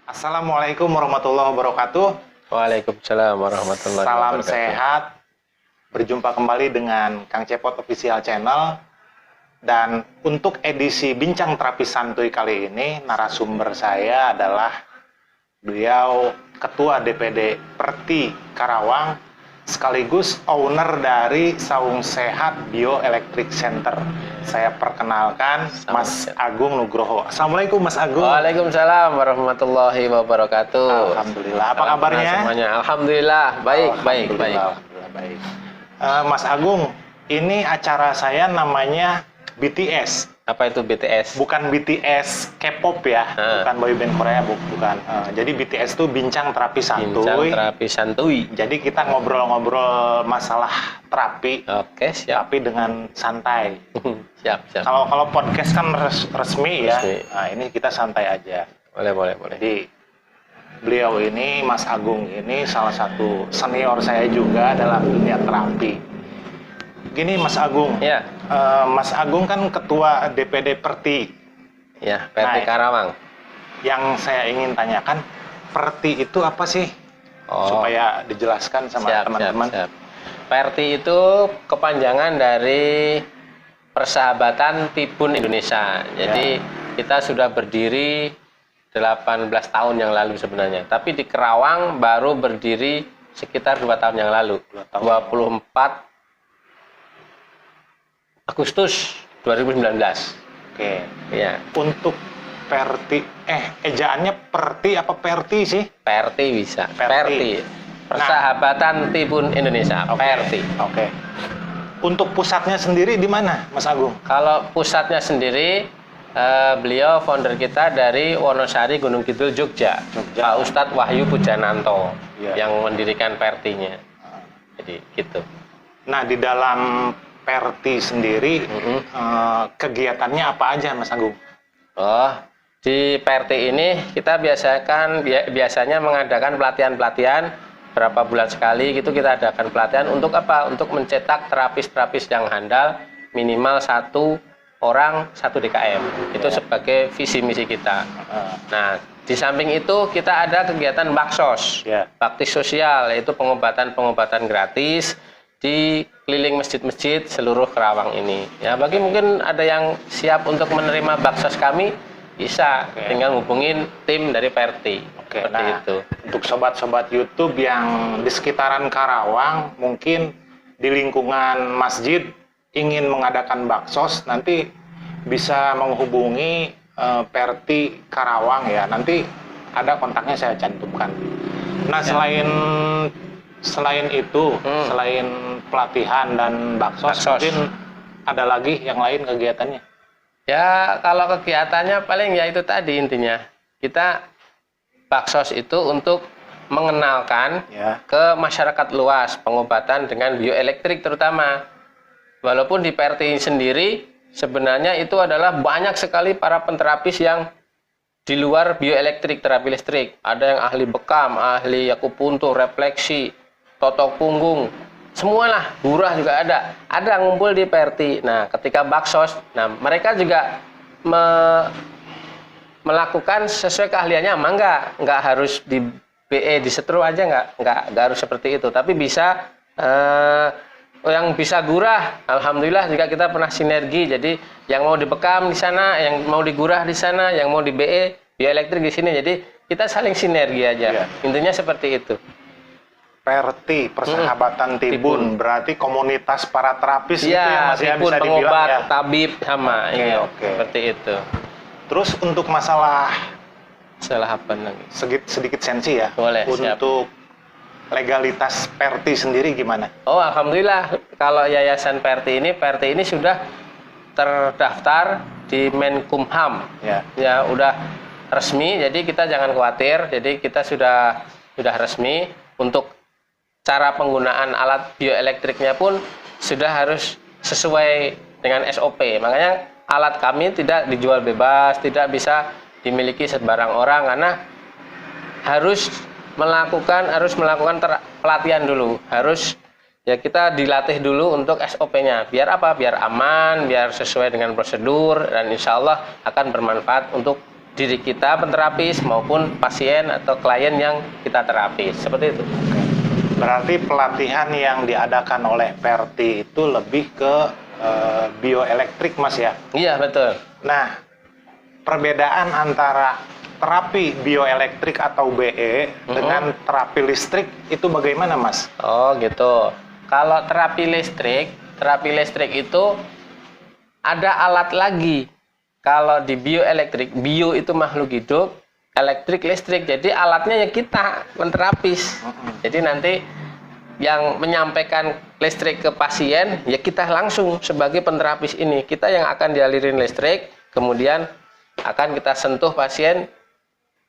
Assalamualaikum warahmatullahi wabarakatuh. Waalaikumsalam warahmatullahi Salam wabarakatuh. sehat. Berjumpa kembali dengan Kang Cepot Official Channel. Dan untuk edisi Bincang Terapi Santuy kali ini, narasumber saya adalah beliau Ketua DPD Perti Karawang, sekaligus owner dari Saung Sehat Bioelectric Center. Saya perkenalkan Mas Agung Nugroho. Assalamualaikum Mas Agung. Waalaikumsalam warahmatullahi wabarakatuh. Alhamdulillah. Apa kabarnya? Semuanya. Alhamdulillah baik. Alhamdulillah baik. Mas Agung, ini acara saya namanya BTS. Apa itu BTS? Bukan BTS K-pop ya, bukan boyband Korea, bukan. Jadi BTS itu Bincang Terapi Santuy. Bincang Terapi Santuy. Jadi kita ngobrol-ngobrol masalah terapi, Oke, siap. tapi dengan santai. Siap. Kalau podcast kan resmi ya. Resmi. Nah, ini kita santai aja. Boleh. Jadi beliau ini, Mas Agung ini salah satu senior saya juga dalam dunia terapi. Gini Mas Agung, Ya. Mas Agung kan ketua DPD Perti. Ya, Perti Karawang. Yang saya ingin tanyakan, Perti itu apa sih? Supaya dijelaskan sama teman-teman. Siap. Perti itu kepanjangan dari Persahabatan Tibun Indonesia. Jadi kita sudah berdiri 18 tahun yang lalu sebenarnya. Tapi di Karawang baru berdiri sekitar 2 tahun yang lalu. 24 Agustus 2019. Oke. Ya. Untuk Perti, ejaannya Perti apa Perti sih? Perti bisa. Perti. Persahabatan Tibun Indonesia. Perti. Oke. Untuk pusatnya sendiri di mana, Mas Agung? Kalau pusatnya sendiri, beliau founder kita dari Wonosari, Gunung Kidul, Jogja. Pak Ustadz Wahyu Pujananto yang mendirikan Pertinya. Jadi gitu. Nah, di dalam Perti sendiri, kegiatannya apa aja, Mas Agung? Di Perti ini kita biasanya mengadakan pelatihan-pelatihan berapa bulan sekali gitu. Kita adakan pelatihan untuk apa? Untuk mencetak terapis-terapis yang handal, minimal 1 orang 1 DKM. Itu sebagai visi misi kita. Nah, di samping itu kita ada kegiatan baksos, bakti sosial, yaitu pengobatan gratis di keliling masjid-masjid seluruh Karawang ini. Ya, bagi mungkin ada yang siap untuk menerima baksos kami, bisa tinggal hubungin tim dari Perti. Itu. Untuk sobat-sobat YouTube yang di sekitaran Karawang, mungkin di lingkungan masjid ingin mengadakan baksos, nanti bisa menghubungi Perti Karawang ya. Nanti ada kontaknya saya cantumkan. Nah, selain itu, selain pelatihan dan baksos, mungkin ada lagi yang lain kegiatannya? Ya, kalau kegiatannya paling ya itu tadi intinya. Kita baksos itu untuk mengenalkan ke masyarakat luas pengobatan dengan bioelektrik terutama. Walaupun di Perti sendiri sebenarnya itu adalah banyak sekali para penterapis yang di luar bioelektrik, terapi listrik. Ada yang ahli bekam, ahli akupuntur, refleksi, totok punggung, semualah, burah juga ada ngumpul di Perti. Nah, ketika baksos, nah mereka juga melakukan sesuai keahliannya, enggak harus di BE di setru aja, enggak harus seperti itu, tapi bisa yang bisa gurah, alhamdulillah juga kita pernah sinergi. Jadi yang mau dibekam di sana, yang mau digurah di sana, yang mau di BE bioelektrik di sini. Jadi kita saling sinergi aja. Intinya seperti itu. Perti, Persahabatan Tibun, berarti komunitas para terapis itu yang masih Tibun, bisa dibilang pengobat, ya. tabib sama, seperti itu. Terus untuk masalah apa lagi? Sedikit sensi ya. Boleh, untuk legalitas Perti sendiri gimana? Alhamdulillah kalau Yayasan Perti ini sudah terdaftar di Menkumham. Ya, udah resmi. Jadi kita jangan khawatir. Jadi kita sudah resmi. Untuk cara penggunaan alat bioelektriknya pun sudah harus sesuai dengan SOP. Makanya alat kami tidak dijual bebas, tidak bisa dimiliki sembarang orang, karena harus melakukan pelatihan dulu. Kita dilatih dulu untuk SOP-nya. Biar apa? Biar aman, biar sesuai dengan prosedur, dan insya Allah akan bermanfaat untuk diri kita penterapis maupun pasien atau klien yang kita terapis. Seperti itu. Berarti pelatihan yang diadakan oleh PRT itu lebih ke bioelektrik, Mas ya? Iya, betul. Nah, perbedaan antara terapi bioelektrik atau BE dengan terapi listrik itu bagaimana, Mas? Oh, gitu. Kalau terapi listrik itu ada alat lagi. Kalau di bioelektrik, bio itu makhluk hidup, elektrik listrik. Jadi alatnya ya kita penterapis. Jadi nanti yang menyampaikan listrik ke pasien ya kita langsung sebagai penterapis ini. Kita yang akan dialirin listrik, kemudian akan kita sentuh pasien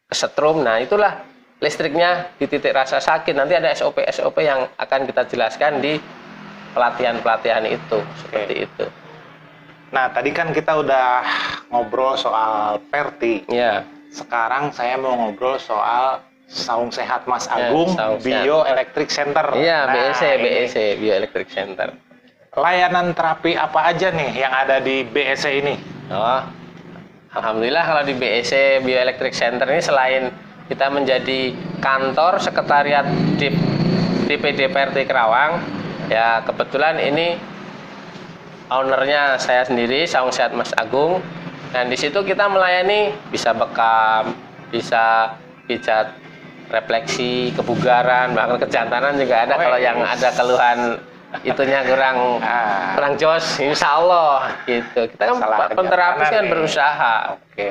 kesetrum. Nah, itulah listriknya di titik rasa sakit. Nanti ada SOP yang akan kita jelaskan di pelatihan-pelatihan itu. Seperti itu. Nah, tadi kan kita udah ngobrol soal PRT. Ya. Sekarang saya mau ngobrol soal Saung Sehat Mas Agung, Saung Sehat. Bioelectric Center. Iya, Nah, BEC, Bioelectric Center. Layanan terapi apa aja nih yang ada di BEC ini? Oh, alhamdulillah kalau di BEC Bioelectric Center ini selain kita menjadi kantor sekretariat DPD PRT Kerawang, ya kebetulan ini ownernya saya sendiri, Saung Sehat Mas Agung. Dan di situ kita melayani bisa bekam, bisa pijat refleksi, kebugaran, bahkan kejantanan juga ada. Kalau yang ada keluhan itunya kurang jos, insya Allah gitu. Kita kan penterapis kan berusaha. Oke.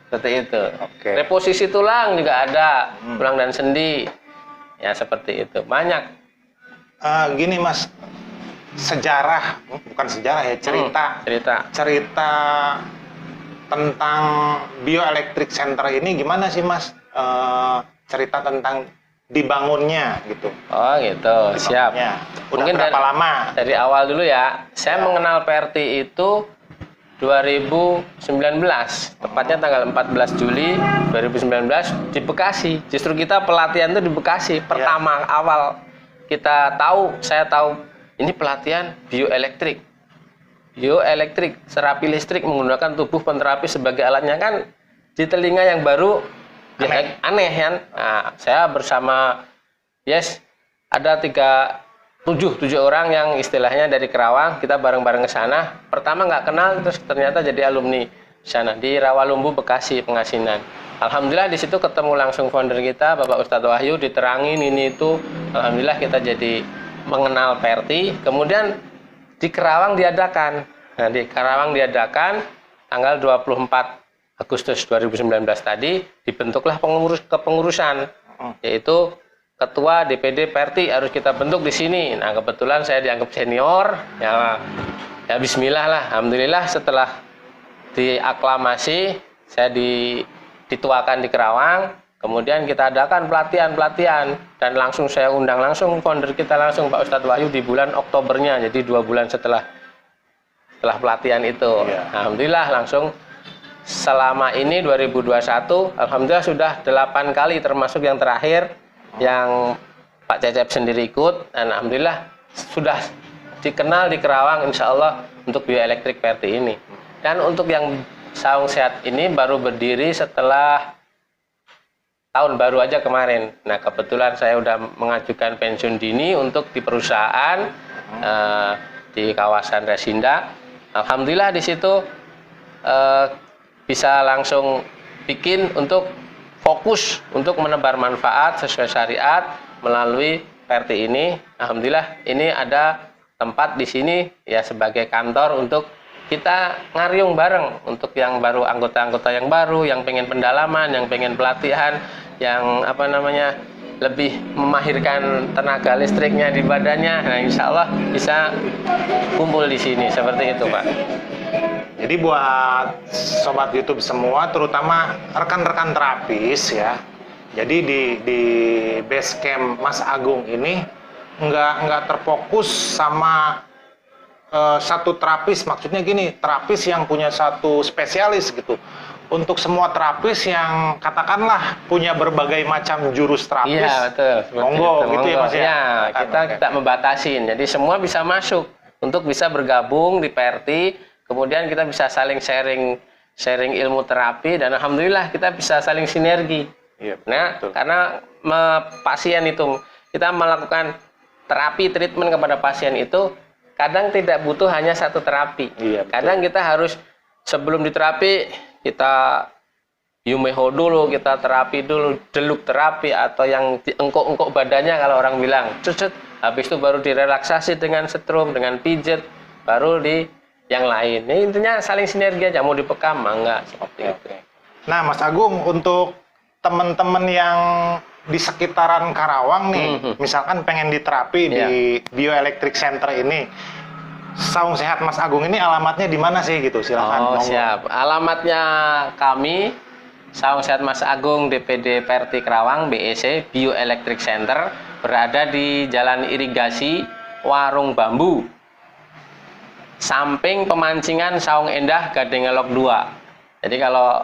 Seperti itu. Oke. Reposisi tulang juga ada, tulang dan sendi. Ya seperti itu. Banyak. Gini Mas, bukan sejarah ya, cerita tentang Bioelectric Center ini gimana sih Mas? Cerita tentang dibangunnya gitu. Oh gitu, siap. Udah mungkin berapa lama? Dari awal dulu ya. Saya mengenal PRT itu 2019, tepatnya tanggal 14 Juli 2019 di Bekasi. Justru kita pelatihan itu di Bekasi. Pertama awal saya tahu ini pelatihan bioelektrik. Bioelektrik, terapi listrik menggunakan tubuh penterapis sebagai alatnya, kan di telinga yang baru aneh kan. Nah, saya bersama ada 7 orang yang istilahnya dari Kerawang, kita bareng-bareng ke sana. Pertama nggak kenal, terus ternyata jadi alumni sana di Rawalumbu, Bekasi, Pengasinan. Alhamdulillah di situ ketemu langsung founder kita, Bapak Ustadz Wahyu, diterangin ini itu. Alhamdulillah kita jadi mengenal PRT. Kemudian di Kerawang diadakan. Nah, di Kerawang diadakan tanggal 24 Agustus 2019 tadi, dibentuklah kepengurusan, yaitu ketua DPD PRT harus kita bentuk di sini. Nah, kebetulan saya dianggap senior, ya bismillah lah. Alhamdulillah setelah diaklamasi, saya dituakan di Kerawang, kemudian kita adakan pelatihan dan langsung saya undang langsung founder kita langsung Pak Ustadz Wahyu di bulan Oktobernya, jadi 2 bulan setelah pelatihan itu. Alhamdulillah langsung selama ini 2021 alhamdulillah sudah 8 kali, termasuk yang terakhir yang Pak Cecep sendiri ikut, dan alhamdulillah sudah dikenal di Kerawang insya Allah untuk bioelektrik PRT ini. Dan untuk yang Saung Sehat ini baru berdiri setelah tahun baru aja kemarin. Nah, kebetulan saya udah mengajukan pensiun dini untuk di perusahaan di kawasan Resinda. Alhamdulillah di situ bisa langsung bikin untuk fokus untuk menebar manfaat sesuai syariat melalui PRT ini. Alhamdulillah ini ada tempat di sini ya sebagai kantor untuk kita ngariung bareng untuk yang baru, anggota-anggota yang baru, yang pengen pendalaman, yang pengen pelatihan, yang lebih memahirkan tenaga listriknya di badannya. Nah, insya Allah bisa kumpul di sini seperti itu, Pak. Jadi buat sobat YouTube semua, terutama rekan-rekan terapis ya. Jadi di base camp Mas Agung ini nggak terfokus sama satu terapis. Maksudnya gini, terapis yang punya satu spesialis gitu. Untuk semua terapis yang katakanlah punya berbagai macam jurus terapis. Iya, betul. Monggo gitu ya Mas ya. Ya, kita tidak membatasin. Jadi semua bisa masuk untuk bisa bergabung di PRT. Kemudian kita bisa saling sharing sharing ilmu terapi, dan alhamdulillah kita bisa saling sinergi. Iya, Nah, betul. karena pasien itu kita melakukan terapi treatment kepada pasien itu kadang tidak butuh hanya satu terapi. Iya, betul. Kadang kita harus sebelum diterapi kita yumeho dulu, kita terapi dulu, deluk terapi atau yang diengkok-engkok badannya kalau orang bilang. Cucut, habis itu baru direlaksasi dengan setrum, dengan pijet, baru di yang lain. Ini intinya saling sinergi aja, mau dipekam enggak seperti itu. Nah, Mas Agung, untuk teman-teman yang di sekitaran Karawang nih, misalkan pengen diterapi di Bioelectric Center ini, Saung Sehat Mas Agung ini alamatnya di mana sih gitu? Silakan. Oh, monggo. siap. Alamatnya kami Saung Sehat Mas Agung DPD Perti Karawang BEC Bioelectric Center berada di Jalan Irigasi Warung Bambu, samping pemancingan Saung Endah Gading Elok 2. Jadi kalau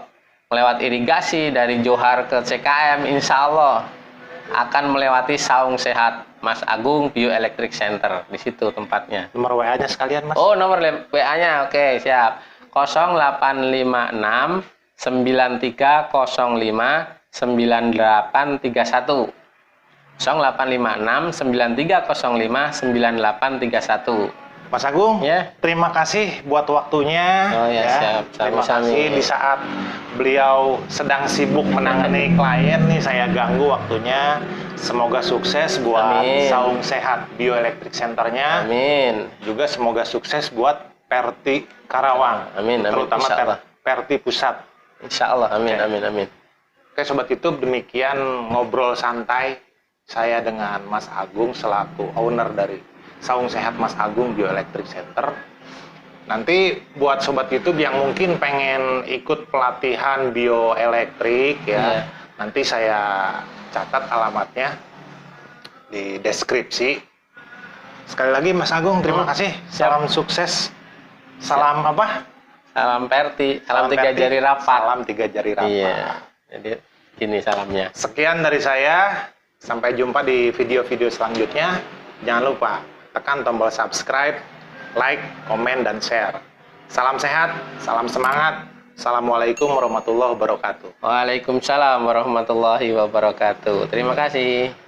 lewat irigasi dari Johar ke CKM, insya Allah akan melewati Saung Sehat Mas Agung Bioelectric Center. Di situ tempatnya. Nomor WA-nya sekalian, Mas. Oh, nomor WA-nya, oke, siap. 0856 9305 9831. 0856 9305 9831. Mas Agung, Ya. terima kasih buat waktunya. Oh ya, siap. Terima Sami-sami. kasih di saat beliau sedang sibuk menangani klien nih, saya ganggu waktunya. Semoga sukses buat Amin. Saung Sehat Bioelectric Centernya. Amin. Juga semoga sukses buat Perti Karawang. Amin, amin, Terutama insya Allah. Perti Pusat. Insya Allah, amin, Oke. amin, amin. Oke Sobat YouTube, demikian ngobrol santai saya dengan Mas Agung selaku owner dari Saung Sehat Mas Agung Bioelectric Center. Nanti buat Sobat YouTube yang mungkin pengen ikut pelatihan bioelektrik ya, nanti saya catat alamatnya di deskripsi. Sekali lagi Mas Agung, terima kasih. Salam sukses. Salam apa? Salam Perti, salam tiga Perti. jari rapat. Salam tiga jari rapat. Iya. Jadi gini salamnya. Sekian dari saya. Sampai jumpa di video-video selanjutnya. Jangan lupa tekan tombol subscribe, like, komen, dan share. Salam sehat, salam semangat. Assalamualaikum warahmatullahi wabarakatuh. Waalaikumsalam warahmatullahi wabarakatuh. Terima kasih.